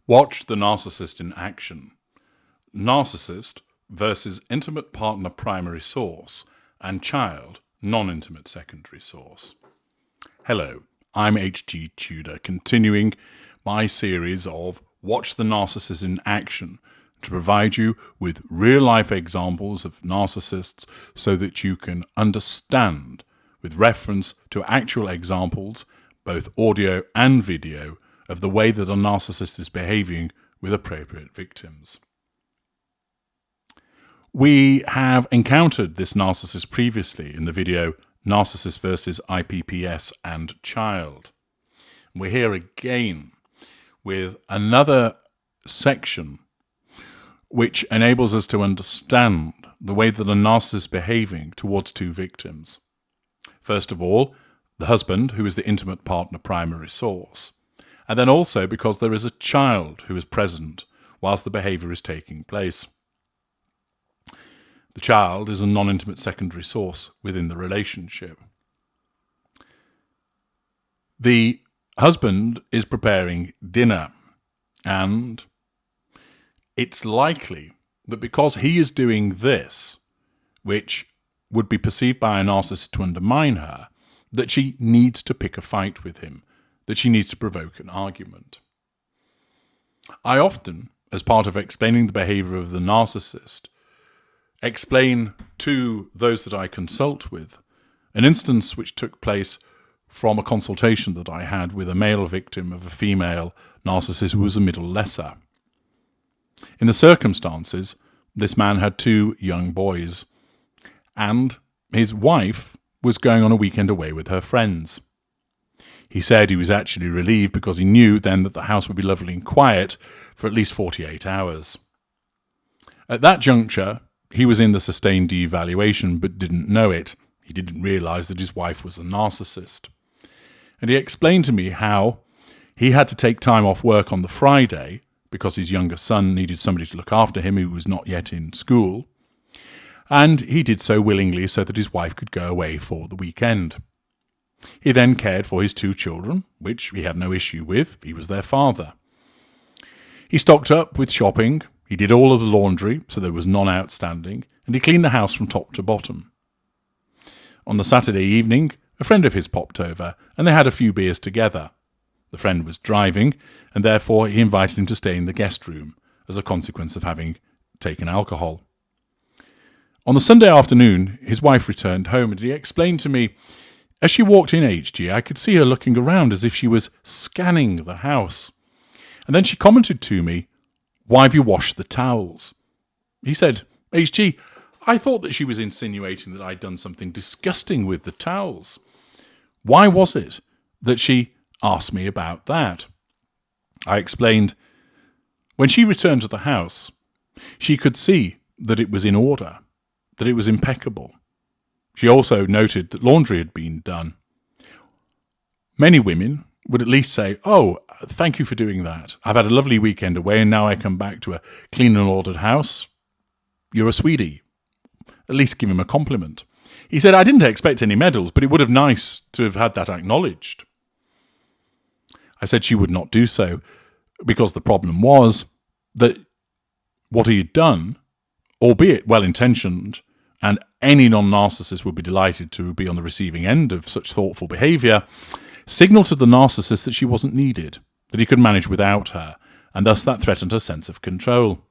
Watch the narcissist in action. Narcissist versus intimate partner primary source and child non-intimate secondary source. Hello, I'm H.G. Tudor, continuing my series of Watch the Narcissist in Action to provide you with real-life examples of narcissists so that you can understand, with reference to actual examples, both audio and video, of the way that a narcissist is behaving with appropriate victims. We have encountered this narcissist previously in the video Narcissist versus IPPS and Child. We're here again with another section which enables us to understand the way that a narcissist is behaving towards two victims. First of all, the husband, who is the intimate partner primary source. And then also because there is a child who is present whilst the behaviour is taking place. The child is a non-intimate secondary source within the relationship. The husband is preparing dinner, and it's likely that because he is doing this, which would be perceived by a narcissist to undermine her, that she needs to pick a fight with him, that she needs to provoke an argument. I often, as part of explaining the behaviour of the narcissist, explain to those that I consult with an instance which took place from a consultation that I had with a male victim of a female narcissist who was a middle lesser. In the circumstances, this man had two young boys, and his wife was going on a weekend away with her friends. He said he was actually relieved because he knew then that the house would be lovely and quiet for at least 48 hours. At that juncture, he was in the sustained devaluation but didn't know it. He didn't realise that his wife was a narcissist. And he explained to me how he had to take time off work on the Friday because his younger son needed somebody to look after him who was not yet in school. And he did so willingly so that his wife could go away for the weekend. He then cared for his two children, which he had no issue with. He was their father. He stocked up with shopping. He did all of the laundry, so there was none outstanding, and he cleaned the house from top to bottom. On the Saturday evening, a friend of his popped over, and they had a few beers together. The friend was driving, and therefore he invited him to stay in the guest room as a consequence of having taken alcohol. On the Sunday afternoon, his wife returned home, and he explained to me, as she walked in, HG, I could see her looking around as if she was scanning the house. And then she commented to me, "Why have you washed the towels?" He said, "HG, I thought that she was insinuating that I'd done something disgusting with the towels. Why was it that she asked me about that?" I explained, when she returned to the house, she could see that it was in order, that it was impeccable. She also noted that laundry had been done. Many women would at least say, "Oh, thank you for doing that. I've had a lovely weekend away and now I come back to a clean and ordered house. You're a sweetie." At least give him a compliment. He said, "I didn't expect any medals, but it would have been nice to have had that acknowledged." I said she would not do so because the problem was that what he had done, albeit well-intentioned, and any non-narcissist would be delighted to be on the receiving end of such thoughtful behaviour, signalled to the narcissist that she wasn't needed, that he could manage without her, and thus that threatened her sense of control.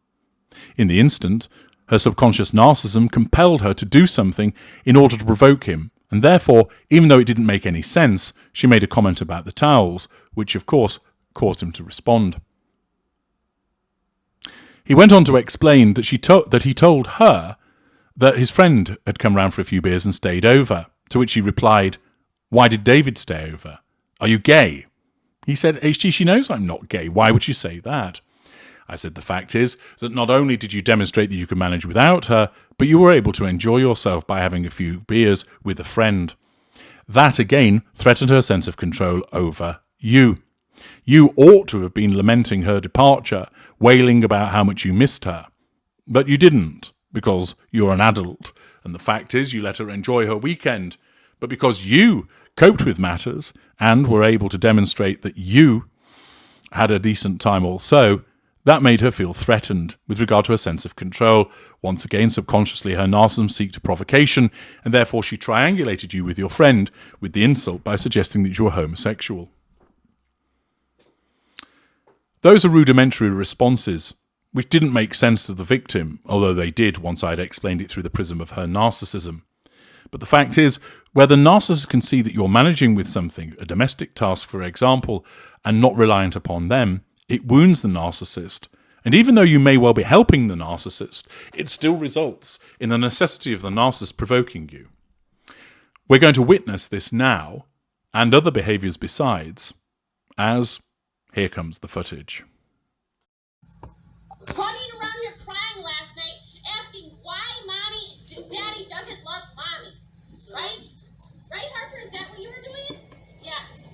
In the instant, her subconscious narcissism compelled her to do something in order to provoke him, and therefore, even though it didn't make any sense, she made a comment about the towels, which of course caused him to respond. He went on to explain that he told her that his friend had come round for a few beers and stayed over, to which she replied, "Why did David stay over? Are you gay?" He said, "HG, she knows I'm not gay. Why would you say that?" I said, "The fact is that not only did you demonstrate that you could manage without her, but you were able to enjoy yourself by having a few beers with a friend. That, again, threatened her sense of control over you. You ought to have been lamenting her departure, wailing about how much you missed her. But you didn't, because you're an adult, and the fact is you let her enjoy her weekend. But because you coped with matters and were able to demonstrate that you had a decent time also, that made her feel threatened with regard to her sense of control. Once again, subconsciously, her narcissism seeked a provocation, and therefore she triangulated you with your friend with the insult by suggesting that you were homosexual. Those are rudimentary responses which didn't make sense to the victim, although they did once I'd explained it through the prism of her narcissism. But the fact is, where the narcissist can see that you're managing with something, a domestic task for example, and not reliant upon them, it wounds the narcissist. And even though you may well be helping the narcissist, it still results in the necessity of the narcissist provoking you. We're going to witness this now, and other behaviours besides, as here comes the footage. Running around here crying last night, asking why Daddy doesn't love Mommy. Right? Right, Harper? Is that what you were doing? Yes.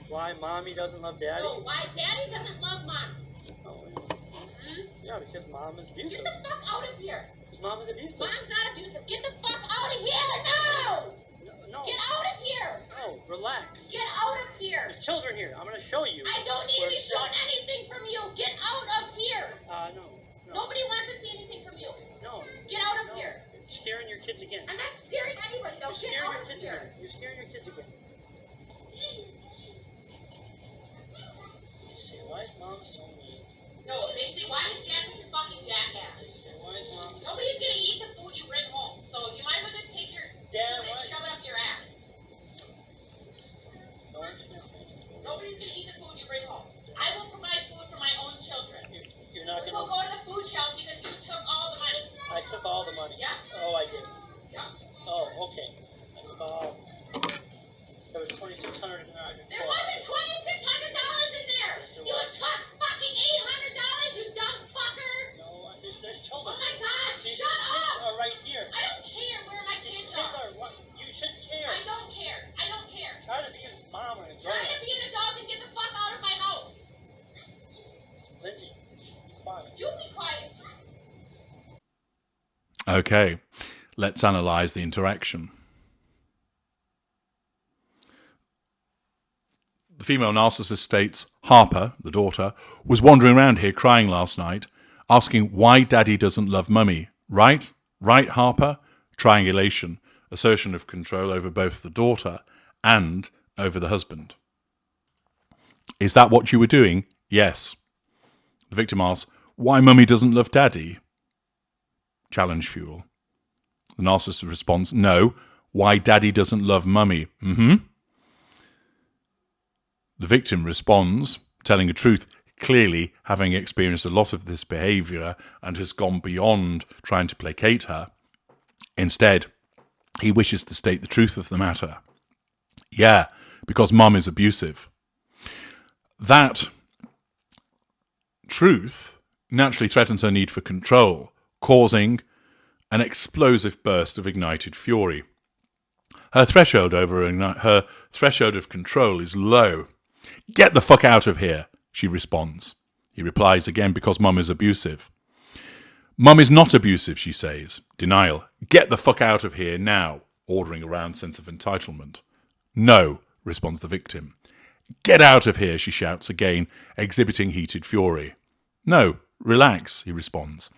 Why Mommy doesn't love Daddy? No, why Daddy doesn't love Mommy. Yeah, because Mom is abusive. Get the fuck out of here. Because Mom is abusive. Mom's not abusive. Get the fuck out of here. No! No. Get out of here. No, relax. Get out of here. There's children here. I'm going to show you. I don't need to be shown anything from you. Get out of here. No. Nobody wants to see anything from you. No. Get out of here. You're scaring your kids again. I'm not scaring anybody. No, get out of here. You're scaring your kids again. You say, why is Mom so mean? No, they say, why is Dad such a fucking jackass? Why is Mom so Nobody's gonna eat the food you bring home, so you might as well just take your Dad, food and shove it up your ass. No one's going to pay you for it. Nobody's gonna eat the food you bring home. I will provide food for my own children. You're not We going will go to the food shelf because you took all the money. I took all the money. Yeah. Oh, I did. Yeah. Oh, okay. I took all. There was $2,600 in there. There wasn't $2,600 in there. You took fucking $800, you dumb fucker. No, there's children. Oh my God! These Shut kids up! are right here. I don't care where my These kids kids are. are. You should care. I don't care. I don't care. Try to be a mom or a Try grown-up. to be an adult and get the fuck out of my house. Lindsay, be quiet. You be quiet. Okay, let's analyse the interaction. The female narcissist states, Harper, the daughter, was wandering around here crying last night, asking why Daddy doesn't love Mummy. Right? Right, Harper? Triangulation, assertion of control over both the daughter and over the husband. Is that what you were doing? Yes. The victim asks, why Mummy doesn't love Daddy? Challenge fuel. The narcissist responds, no, why Daddy doesn't love Mummy. The victim responds, telling the truth, clearly having experienced a lot of this behaviour and has gone beyond trying to placate her. Instead, he wishes to state the truth of the matter. Yeah, because Mum is abusive. That truth naturally threatens her need for control, causing an explosive burst of ignited fury. Her threshold of control is low. Get the fuck out of here, she responds. He replies again, because Mum is abusive. Mum is not abusive, she says. Denial. Get the fuck out of here now, ordering a round sense of entitlement. No, responds the victim. Get out of here, she shouts again, exhibiting heated fury. No, relax, he responds.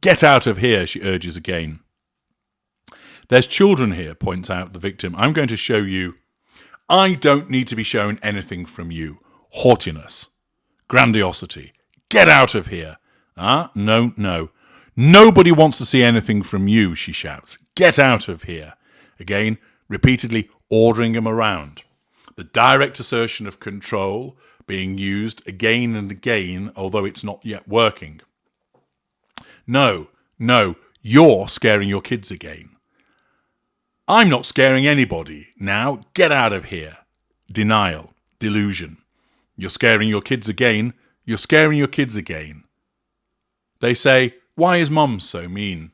Get out of here, she urges again. There's children here, points out the victim. I'm going to show you. I don't need to be shown anything from you. Haughtiness. Grandiosity. Get out of here. No. Nobody wants to see anything from you, she shouts. Get out of here. Again, repeatedly ordering him around. The direct assertion of control being used again and again, although it's not yet working. No, you're scaring your kids again. I'm not scaring anybody. Now, get out of here. Denial. Delusion. You're scaring your kids again. You're scaring your kids again. They say, why is Mum so mean?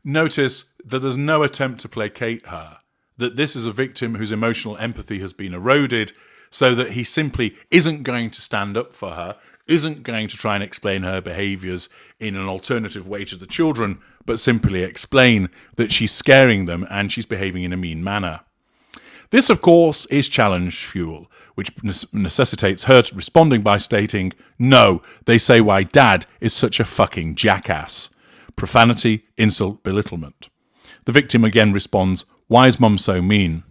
Notice that there's no attempt to placate her, that this is a victim whose emotional empathy has been eroded, so that he simply isn't going to stand up for her, isn't going to try and explain her behaviours in an alternative way to the children, but simply explain that she's scaring them and she's behaving in a mean manner. This, of course, is challenge fuel, which necessitates her responding by stating, no, they say why dad is such a fucking jackass. Profanity, insult, belittlement. The victim again responds, why is mum so mean?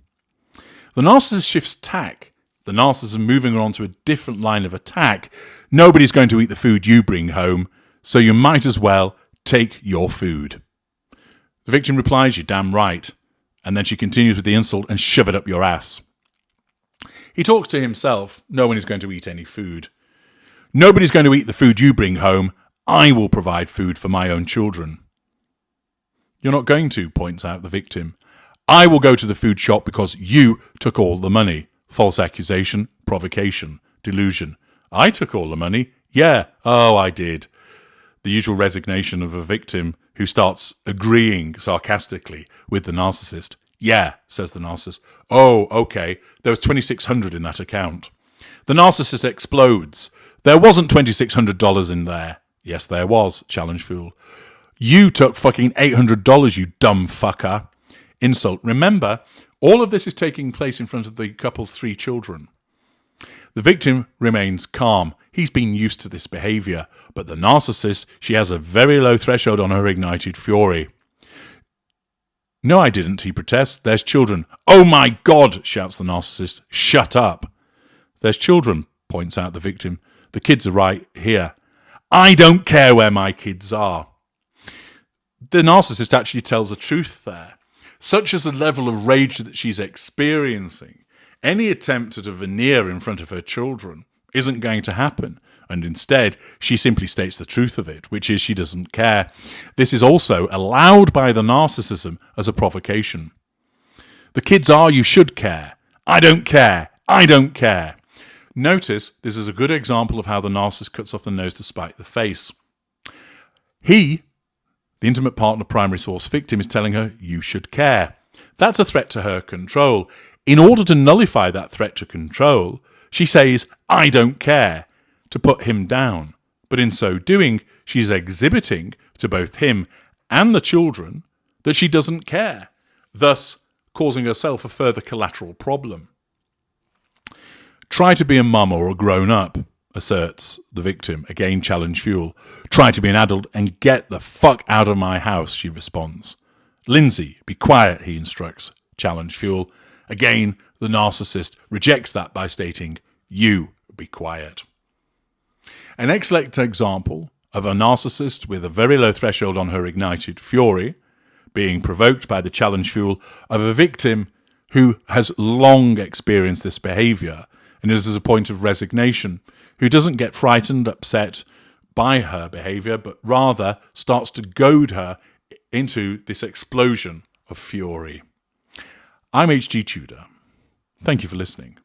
The narcissist shifts tack. The narcissist moving on to a different line of attack. Nobody's going to eat the food you bring home, so you might as well take your food. The victim replies, you're damn right. And then she continues with the insult and shove it up your ass. He talks to himself, no one is going to eat any food. Nobody's going to eat the food you bring home. I will provide food for my own children. You're not going to, points out the victim. I will go to the food shop because you took all the money. False accusation, provocation, delusion. I took all the money? Yeah, oh, I did. The usual resignation of a victim who starts agreeing sarcastically with the narcissist. Yeah, says the narcissist. Oh, okay, there was $2,600 in that account. The narcissist explodes. There wasn't $2,600 in there. Yes, there was, challenge fool. You took fucking $800, you dumb fucker. Insult. Remember, all of this is taking place in front of the couple's 3 children. The victim remains calm. He's been used to this behaviour. But the narcissist, she has a very low threshold on her ignited fury. No, I didn't, he protests. There's children. Oh my God, shouts the narcissist. Shut up. There's children, points out the victim. The kids are right here. I don't care where my kids are. The narcissist actually tells the truth there. Such is the level of rage that she's experiencing. Any attempt at a veneer in front of her children isn't going to happen. And instead, she simply states the truth of it, which is she doesn't care. This is also allowed by the narcissism as a provocation. The kids are, you should care. I don't care. I don't care. Notice this is a good example of how the narcissist cuts off the nose to spite the face. He, the intimate partner primary source victim, is telling her, you should care. That's a threat to her control. In order to nullify that threat to control, she says, I don't care, to put him down. But in so doing, she's exhibiting to both him and the children that she doesn't care, thus causing herself a further collateral problem. Try to be a mum or a grown-up, asserts the victim, again challenge fuel. Try to be an adult and get the fuck out of my house, she responds. Lindsay, be quiet, he instructs, challenge fuel. Again, the narcissist rejects that by stating, you be quiet. An excellent example of a narcissist with a very low threshold on her ignited fury being provoked by the challenge fuel of a victim who has long experienced this behaviour and is at a point of resignation, who doesn't get frightened, upset by her behaviour, but rather starts to goad her into this explosion of fury. I'm H.G. Tudor. Thank you for listening.